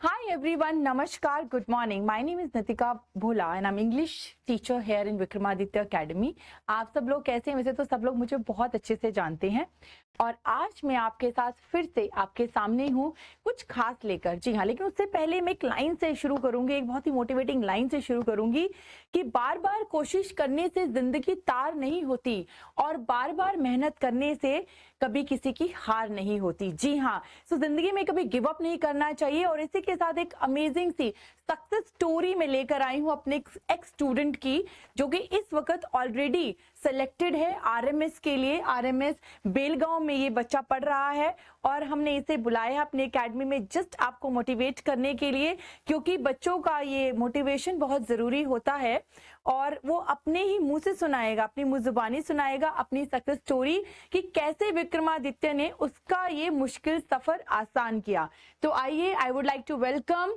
Hi everyone, Namaskar, good morning. My name is Nitika Bhola and I'm English teacher here in Vikramaditya Academy. आप सब लोग कैसे हैं? वैसे तो सब लोग मुझे बहुत अच्छे से जानते हैं और आज मैं आपके साथ फिर से आपके सामने हूँ कुछ खास लेकर। जी हाँ, लेकिन उससे पहले मैं एक लाइन से शुरू करूंगी, एक बहुत ही मोटिवेटिंग लाइन से शुरू करूंगी कि बार बार कोशिश करने से जिंदगी तार नहीं होती और बार बार मेहनत करने से कभी किसी की हार नहीं होती। जी हाँ, सो जिंदगी में कभी गिव अप नहीं करना चाहिए और इसी के साथ एक अमेजिंग सी सक्सेस स्टोरी में लेकर आई हूँ अपने एक्स स्टूडेंट की, जो कि इस वक्त ऑलरेडी सिलेक्टेड है आरएमएस के लिए। आरएमएस बेलगांव में ये बच्चा पढ़ रहा है और हमने इसे बुलाया अपने एकेडमी में जस्ट आपको मोटिवेट करने के लिए, क्योंकि बच्चों का ये मोटिवेशन बहुत जरूरी होता है और वो अपने ही मुंह से सुनाएगा, अपनी मुंह जुबानी सुनाएगा अपनी सक्सेस स्टोरी कि कैसे विक्रमादित्य ने उसका ये मुश्किल सफर आसान किया। तो आइए, I would like to welcome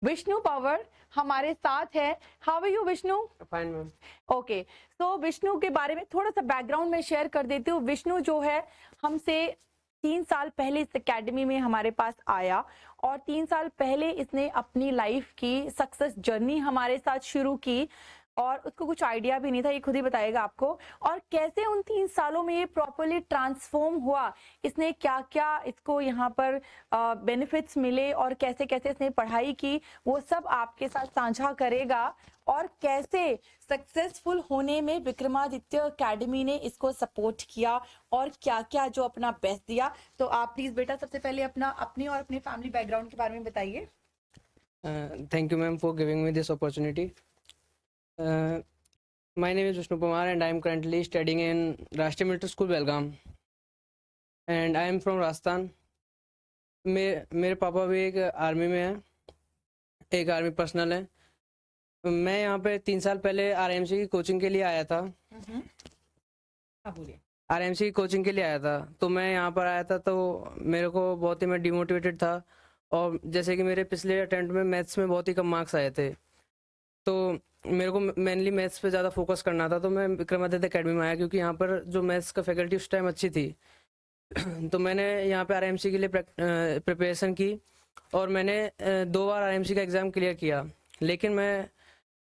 Vishnu Pawar हमारे साथ है। How are you Vishnu? Fine ma'am. Okay, तो विष्णु के बारे में थोड़ा सा बैकग्राउंड में शेयर कर देती हूँ। विष्णु जो है हमसे 3 साल पहले इस एकेडमी में हमारे पास आया और 3 साल पहले इसने अपनी लाइफ की सक्सेस जर्नी हमारे साथ शुरू की और उसको कुछ आइडिया भी नहीं था, ये खुद ही बताएगा आपको। और कैसे उन 3 सालों में ये प्रॉपर्ली ट्रांसफॉर्म हुआ, इसने क्या क्या इसको यहाँ पर बेनिफिट्स मिले और कैसे कैसे इसने पढ़ाई की, वो सब आपके साथ साझा करेगा। और कैसे सक्सेसफुल होने में विक्रमादित्य एकेडमी ने इसको सपोर्ट किया और क्या क्या जो अपना बेस्ट दिया। तो आप प्लीज बेटा सबसे पहले अपनी और अपने फैमिली बैकग्राउंड के बारे में बताइए। Thank you ma'am for giving me this opportunity. My name is Vishnu Pamar and I am currently studying in Rashtriya Military School Belgaum and I am from Rajasthan. मेरे पापा भी एक आर्मी में है, एक आर्मी पर्सनल है। मैं यहाँ पे 3 साल पहले आरएमसी की कोचिंग के लिए आया था। आरएमसी की कोचिंग के लिए आया था, तो मैं यहाँ पर आया था तो मेरे को बहुत ही मैं डिमोटिवेटेड था और जैसे कि मेरे पिछले अटेम्प्ट में मैथ्स में बहुत ही कम मार्क्स आए थे, तो मेरे को मेनली मैथ्स पे ज़्यादा फोकस करना था। तो मैं विक्रमादित्य एकेडमी में आया क्योंकि यहाँ पर जो मैथ्स का फैकल्टी उस टाइम अच्छी थी। तो मैंने यहाँ पे आरएमसी के लिए प्रिपरेशन की और मैंने 2 बार आरएमसी का एग्ज़ाम क्लियर किया, लेकिन मैं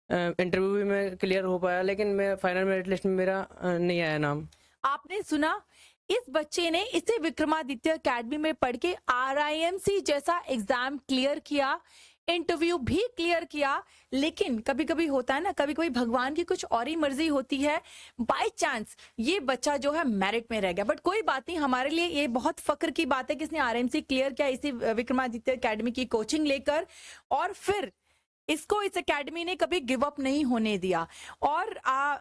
इंटरव्यू भी मैं क्लियर हो पाया, लेकिन मैं फाइनल मेरिट लिस्ट में मेरा नहीं आया नाम। आपने सुना, इस बच्चे ने इसे विक्रमादित्य एकेडमी में पढ़ के आरआईएमसी जैसा एग्जाम क्लियर किया, इंटरव्यू भी क्लियर किया। लेकिन कभी कभी होता है ना, कभी कभी भगवान की कुछ और ही मर्जी होती है। बाय चांस ये बच्चा जो है मेरिट में रह गया, बट कोई बात नहीं, हमारे लिए ये बहुत फक्र की बात है कि इसने आरएमसी क्लियर किया इसी विक्रमादित्य एकेडमी की कोचिंग लेकर और फिर इसको इस एकेडमी ने कभी गिव अप नहीं होने दिया। और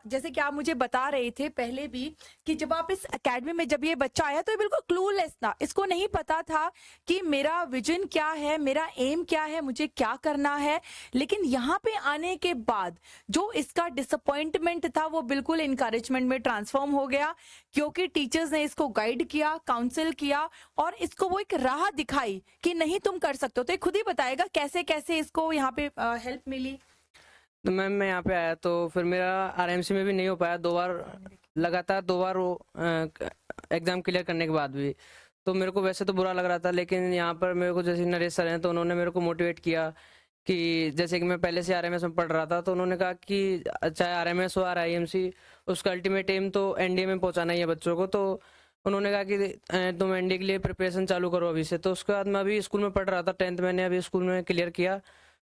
जैसे कि आप मुझे बता रहे थे पहले भी कि जब आप इस एकेडमी में जब ये बच्चा आया तो ये बिल्कुल क्लूलेस था, इसको नहीं पता था कि मेरा विजन क्या है, मेरा एम क्या है, मुझे क्या करना है। लेकिन यहाँ पे आने के बाद जो इसका डिसअपॉइंटमेंट था वो बिल्कुल इनकरेजमेंट में ट्रांसफॉर्म हो गया, क्योंकि टीचर्स ने इसको गाइड किया, काउंसिल किया और इसको वो एक राह दिखाई कि नहीं तुम कर सकते हो। तो ये खुद ही बताएगा कैसे कैसे इसको यहाँ पे हेल्प मिली। तो मैम मैं यहाँ पे आया तो फिर मेरा आरएमसी में भी नहीं हो पाया, 2 बार लगातार 2 बार वो एग्ज़ाम क्लियर करने के बाद भी। तो मेरे को वैसे तो बुरा लग रहा था, लेकिन यहाँ पर मेरे को जैसे नरेश सर हैं तो उन्होंने मेरे को मोटिवेट किया कि जैसे कि मैं पहले से आरएमएस में पढ़ रहा था, तो उन्होंने कहा कि चाहे आरएमएस हो आरआईएमसी, उसका अल्टीमेट एम तो एनडीए में पहुँचाना ही है बच्चों को। तो उन्होंने कहा कि तुम एनडीए के लिए प्रिपरेशन चालू करो अभी से। तो उसके बाद मैं अभी स्कूल में पढ़ रहा था, 10th मैंने अभी स्कूल में क्लियर किया।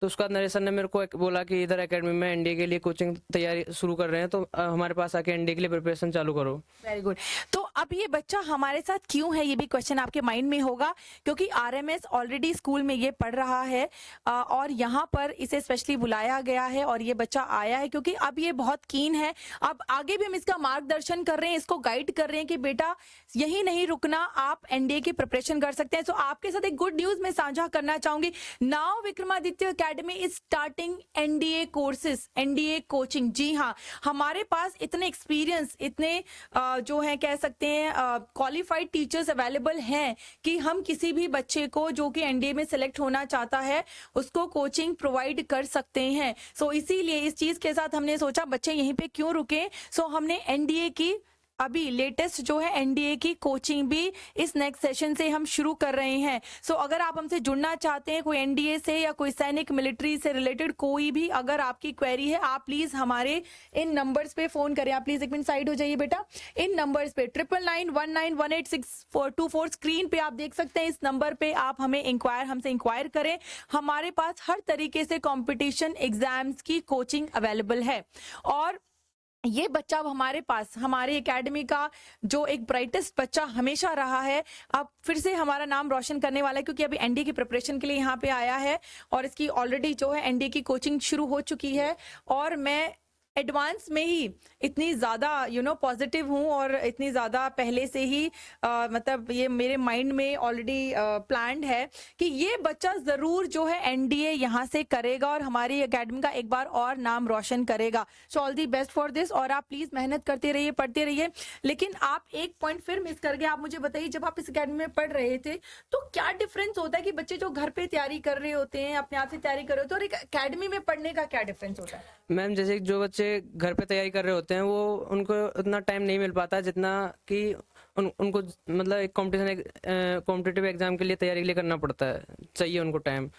तो उसके बाद नरेश सर ने मेरे को बोला कि इधर एकेडमी में एनडीए के लिए कोचिंग तैयारी शुरू कर रहे हैं, तो हमारे पास आके एनडीए के लिए प्रिपरेशन चालू करो। Very good. तो अब ये बच्चा हमारे साथ क्यों है, ये भी क्वेश्चन आपके माइंड में होगा, क्योंकि आरएमएस ऑलरेडी स्कूल में ये पढ़ रहा है और यहाँ पर इसे स्पेशली बुलाया गया है और ये बच्चा आया है क्योंकि अब ये बहुत कीन है। अब आगे भी हम इसका मार्गदर्शन कर रहे हैं, इसको गाइड कर रहे हैं कि बेटा यही नहीं रुकना, आप एनडीए की प्रिपरेशन कर सकते हैं। सो आपके साथ एक गुड न्यूज मैं साझा करना चाहूंगी। Now Vikramaditya academy is starting NDA courses, NDA coaching. जी हाँ, हमारे पास इतने एक्सपीरियंस, इतने जो है कह सकते हैं क्वालिफाइड टीचर्स अवेलेबल हैं कि हम किसी भी बच्चे को जो कि एनडीए में सिलेक्ट होना चाहता है उसको कोचिंग प्रोवाइड कर सकते हैं। सो इसीलिए इस चीज के साथ हमने सोचा बच्चे यहीं पे क्यों रुके। सो हमने एनडीए की अभी लेटेस्ट जो है एनडीए की कोचिंग भी इस नेक्स्ट सेशन से हम शुरू कर रहे हैं। सो अगर आप हमसे जुड़ना चाहते हैं, कोई एनडीए से या कोई सैनिक मिलिट्री से रिलेटेड कोई भी अगर आपकी क्वेरी है, आप प्लीज हमारे इन नंबर्स पे फोन करें। आप प्लीज एक मिनट साइड हो जाइए बेटा। इन नंबर्स पे 9991918624 स्क्रीन पे आप देख सकते हैं। इस नंबर पे आप हमसे इंक्वायर करें। हमारे पास हर तरीके से कंपटीशन एग्जाम्स की कोचिंग अवेलेबल है। और ये बच्चा अब हमारे पास, हमारी एकेडमी का जो एक ब्राइटेस्ट बच्चा हमेशा रहा है, अब फिर से हमारा नाम रोशन करने वाला है, क्योंकि अभी एनडीए की प्रिपरेशन के लिए यहाँ पे आया है और इसकी ऑलरेडी जो है एनडीए की कोचिंग शुरू हो चुकी है। और मैं एडवांस में ही इतनी ज़्यादा पॉजिटिव हूँ और इतनी ज़्यादा पहले से ही मतलब ये मेरे माइंड में ऑलरेडी प्लान्ड है कि ये बच्चा ज़रूर जो है एनडीए यहाँ से करेगा और हमारी एकेडमी का एक बार और नाम रोशन करेगा। So all the best for this. और आप प्लीज़ मेहनत करते रहिए, पढ़ते रहिए। लेकिन आप एक पॉइंट फिर मिस कर गए। आप मुझे बताइए, जब आप इस एकेडमी में पढ़ रहे थे तो क्या डिफरेंस होता है कि बच्चे जो घर पे तैयारी कर रहे होते हैं, अपने आप से तैयारी कर रहे होते हैं, और एक अकेडमी में पढ़ने का क्या डिफरेंस होता है? मैम जैसे कि जो बच्चे घर पे तैयारी कर रहे होते हैं वो उनको उतना टाइम नहीं मिल पाता जितना कि उनको मतलब एक कॉम्पिटिटिव एग्जाम के लिए तैयारी के लिए करना पड़ता है, चाहिए उनको टाइम।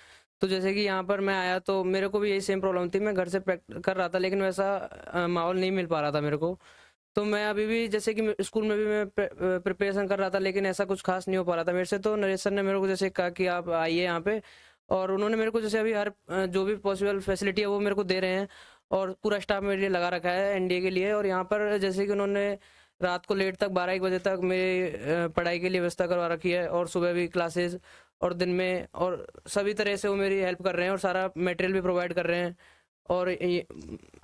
तो जैसे कि यहाँ पर मैं आया तो मेरे को भी यही सेम प्रॉब्लम थी। मैं घर से कर रहा था लेकिन वैसा माहौल नहीं मिल पा रहा था मेरे को। तो मैं अभी भी जैसे कि स्कूल में भी मैं प्रिपरेशन कर रहा था लेकिन ऐसा कुछ खास नहीं हो पा रहा था मेरे से। तो नरेश सर ने मेरे को जैसे कहा कि आप आइए यहाँ पे, और उन्होंने मेरे को जैसे अभी हर जो भी पॉसिबल फैसिलिटी है वो मेरे को दे रहे हैं और पूरा स्टाफ मेरे लिए लगा रखा है एनडीए के लिए। और यहाँ पर जैसे कि उन्होंने रात को लेट तक 12-1 बजे तक मेरी पढ़ाई के लिए व्यवस्था करवा रखी है, और सुबह भी क्लासेस और दिन में, और सभी तरह से वो मेरी हेल्प कर रहे हैं और सारा मटेरियल भी प्रोवाइड कर रहे हैं और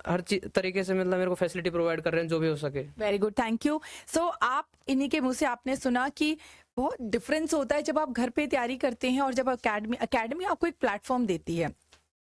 हर तरीके से मतलब मेरे को फैसिलिटी प्रोवाइड कर रहे हैं जो भी हो सके। Very good, thank you. So आप इन्हीं के मुंह से आपने सुना कि बहुत डिफरेंस होता है जब आप घर पे तैयारी करते हैं और जब एकेडमी आपको एक प्लेटफॉर्म देती है,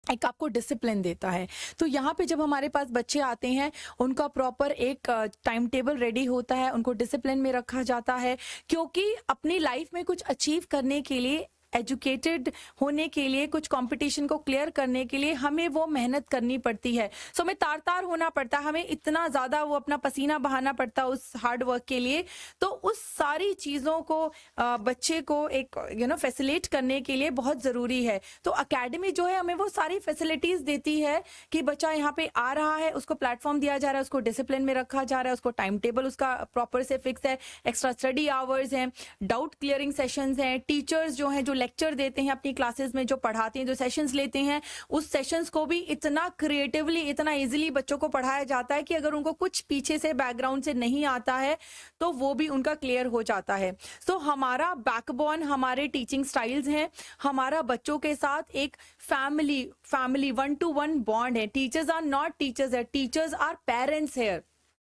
एक आपको डिसिप्लिन देता है। तो यहाँ पे जब हमारे पास बच्चे आते हैं, उनका प्रॉपर एक टाइम टेबल रेडी होता है, उनको डिसिप्लिन में रखा जाता है, क्योंकि अपनी लाइफ में कुछ अचीव करने के लिए, एजुकेटेड होने के लिए, कुछ कंपटीशन को क्लियर करने के लिए हमें वो मेहनत करनी पड़ती है। सो हमें तार होना पड़ता है, हमें इतना ज़्यादा वो अपना पसीना बहाना पड़ता है उस हार्ड वर्क के लिए। तो उस सारी चीज़ों को बच्चे को एक फैसिलिटेट करने के लिए बहुत ज़रूरी है। तो एकेडमी जो है हमें वो सारी फैसिलिटीज़ देती है कि बच्चा यहाँ पे आ रहा है, उसको प्लेटफॉर्म दिया जा रहा है, उसको डिसिप्लिन में रखा जा रहा है, उसको टाइम टेबल उसका प्रॉपर से फिक्स है, एक्स्ट्रा स्टडी आवर्स हैं, डाउट क्लियरिंग सेशंस हैं, टीचर्स जो हैं जो लेक्चर देते हैं अपनी क्लासेस में, जो पढ़ाते हैं, जो सेशंस लेते हैं, उस सेशंस को भी इतना क्रिएटिवली, इतना इजीली बच्चों को पढ़ाया जाता है कि अगर उनको कुछ पीछे से बैकग्राउंड से नहीं आता है तो वो भी उनका क्लियर हो जाता है। सो हमारा बैकबोन हमारे टीचिंग स्टाइल्स हैं, हमारा बच्चों के साथ एक फैमिली 1-to-1 बॉन्ड है। टीचर्स आर नॉट टीचर्स है, टीचर्स आर पेरेंट्स है।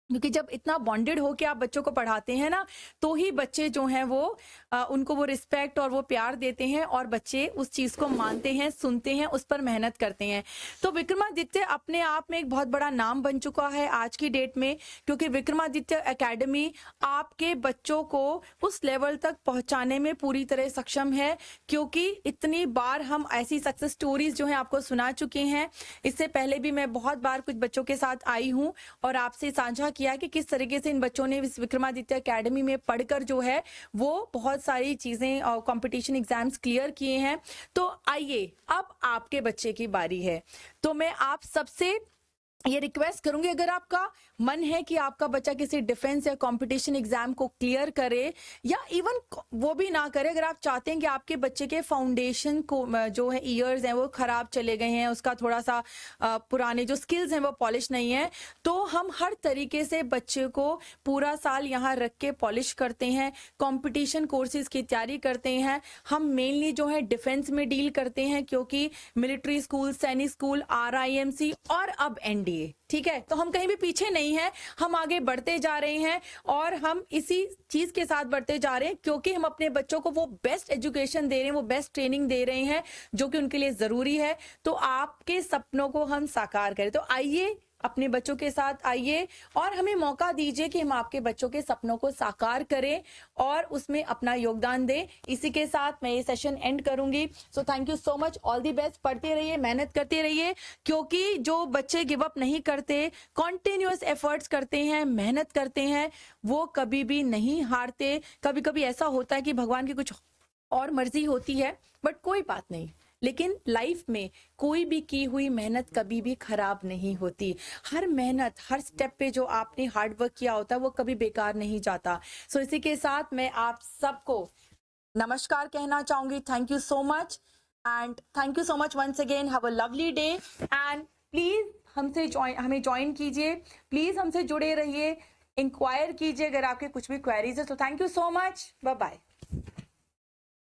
क्योंकि जब इतना बॉन्डेड हो के आप बच्चों को पढ़ाते हैं ना, तो ही बच्चे जो हैं वो उनको वो रिस्पेक्ट और वो प्यार देते हैं और बच्चे उस चीज़ को मानते हैं, सुनते हैं, उस पर मेहनत करते हैं। तो विक्रमादित्य अपने आप में एक बहुत बड़ा नाम बन चुका है आज की डेट में, क्योंकि विक्रमादित्य एकेडमी आपके बच्चों को उस लेवल तक पहुंचाने में पूरी तरह सक्षम है, क्योंकि इतनी बार हम ऐसी सक्सेस स्टोरीज जो हैं आपको सुना चुके हैं। इससे पहले भी मैं बहुत बार कुछ बच्चों के साथ आई हूँ और आपसे साझा किया कि किस तरीके से इन बच्चों ने इस विक्रमादित्य एकेडमी में पढ़कर जो है वो बहुत सारी चीजें और कंपटीशन एग्जाम्स क्लियर किए हैं। तो आइए, अब आपके बच्चे की बारी है। तो मैं आप सबसे ये रिक्वेस्ट करूंगी, अगर आपका मन है कि आपका बच्चा किसी डिफेंस या कंपटीशन एग्जाम को क्लियर करे, या इवन वो भी ना करे, अगर आप चाहते हैं कि आपके बच्चे के फाउंडेशन को जो है ईयर्स हैं वो खराब चले गए हैं, उसका थोड़ा सा पुराने जो स्किल्स हैं वो पॉलिश नहीं है, तो हम हर तरीके से बच्चे को पूरा साल यहाँ रख के पॉलिश करते हैं, कंपटीशन कोर्सेज की तैयारी करते हैं। हम मेनली जो है डिफेंस में डील करते हैं, क्योंकि मिलिट्री स्कूल, सैनिक स्कूल, RIMC और अब NDA, ठीक है। तो हम कहीं भी पीछे नहीं है, हम आगे बढ़ते जा रहे हैं और हम इसी चीज के साथ बढ़ते जा रहे हैं, क्योंकि हम अपने बच्चों को वो बेस्ट एजुकेशन दे रहे हैं, वो बेस्ट ट्रेनिंग दे रहे हैं जो कि उनके लिए जरूरी है। तो आपके सपनों को हम साकार करें। तो आइए अपने बच्चों के साथ आइए और हमें मौका दीजिए कि हम आपके बच्चों के सपनों को साकार करें और उसमें अपना योगदान दें। इसी के साथ मैं ये सेशन एंड करूंगी। So thank you so much, all the best. पढ़ते रहिए, मेहनत करते रहिए, क्योंकि जो बच्चे गिव अप नहीं करते, कॉन्टिन्यूअस एफर्ट्स करते हैं, मेहनत करते हैं, वो कभी भी नहीं हारते। कभी कभी ऐसा होता है कि भगवान की कुछ और मर्जी होती है, बट कोई बात नहीं। लेकिन लाइफ में कोई भी की हुई मेहनत कभी भी खराब नहीं होती। हर मेहनत, हर स्टेप पे जो आपने हार्ड वर्क किया होता है वो कभी बेकार नहीं जाता। सो इसी के साथ मैं आप सबको नमस्कार कहना चाहूंगी। Thank you so much and thank you so much once again. Have a lovely day and please हमें ज्वाइन कीजिए, प्लीज हमसे जुड़े रहिए, इंक्वायर कीजिए अगर आपके कुछ भी क्वेरीज है। तो thank you so much, bye bye.